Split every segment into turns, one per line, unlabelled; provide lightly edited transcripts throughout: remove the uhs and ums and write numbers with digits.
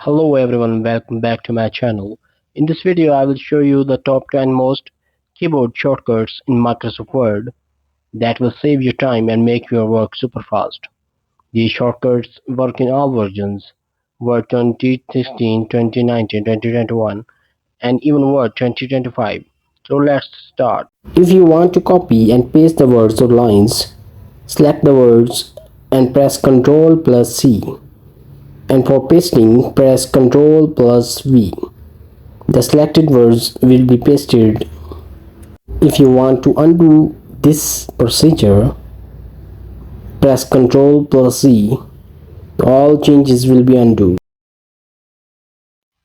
Hello everyone, welcome back to my channel. In this video I will show you the top 10 most keyboard shortcuts in Microsoft Word that will save you time and make your work super fast. These shortcuts work in all versions, Word 2016, 2019, 2021 and even Word 2025. So let's start. If you want to copy and paste the words or lines, select the words and press Ctrl plus C. And for pasting, press Ctrl plus V. The selected words will be pasted. If you want to undo this procedure, press Ctrl plus Z. All changes will be undone.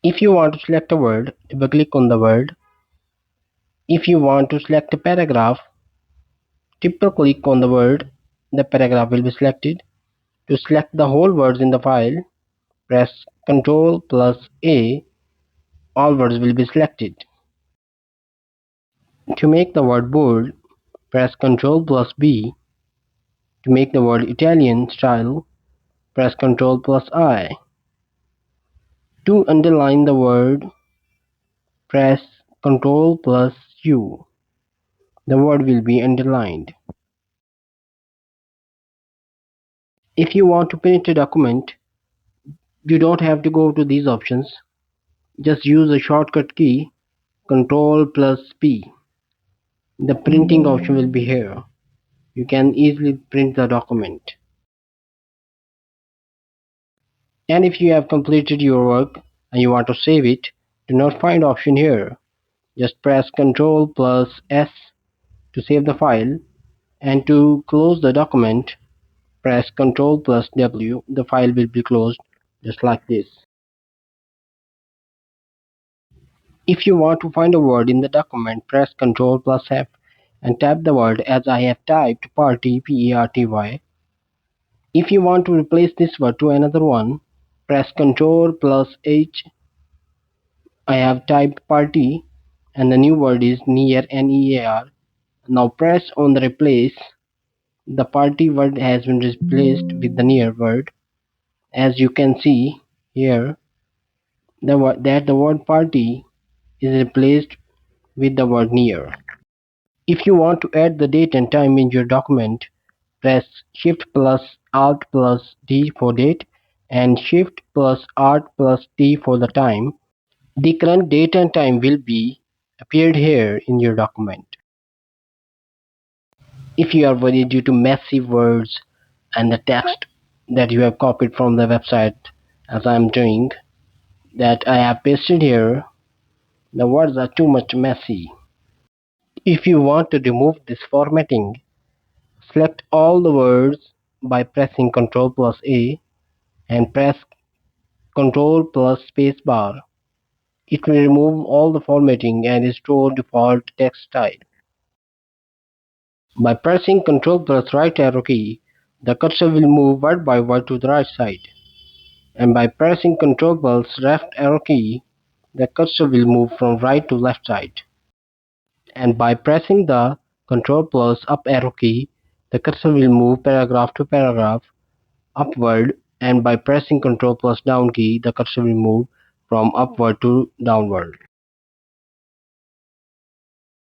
If you want to select a word, double click on the word. If you want to select a paragraph, triple click on the word. The paragraph will be selected. To select the whole words in the file, press Ctrl plus A. All words will be selected. To make the word bold, press Ctrl plus B. To make the word Italian style, press Ctrl plus I. To underline the word, press Ctrl plus U. The word will be underlined. If you want to print a document, you don't have to go to these options. Just use the shortcut key Ctrl plus P. The printing option will be here. You can easily print the document. And if you have completed your work and you want to save it, do not find option here. Just press Ctrl plus S to save the file, and to close the document, press Ctrl plus W. The file will be closed just like this. If you want to find a word in the document, press Ctrl plus F and type the word as I have typed party, P-E-R-T-Y. If you want to replace this word to another one, press Ctrl plus H. I have typed party and the new word is near, N-E-A-R. Now press on the replace. The party word has been replaced with the near word. As you can see here, the word party is replaced with the word near. If you want to add the date and time in your document, press Shift plus Alt plus D for date and Shift plus Alt plus T for the time. The current date and time will be appeared here in your document. If you are worried due to massive words and the text that you have copied from the website, as I am doing, that I have pasted here, the words are too much messy. If you want to remove this formatting, select all the words by pressing Ctrl plus A and press Ctrl plus space bar. It will remove all the formatting and restore default text style. By pressing Ctrl plus right arrow key, the cursor will move word by word to the right side. And by pressing Ctrl plus left arrow key, the cursor will move from right to left side. And by pressing the Ctrl plus up arrow key, the cursor will move paragraph to paragraph upward, and by pressing Ctrl plus down key, the cursor will move from upward to downward.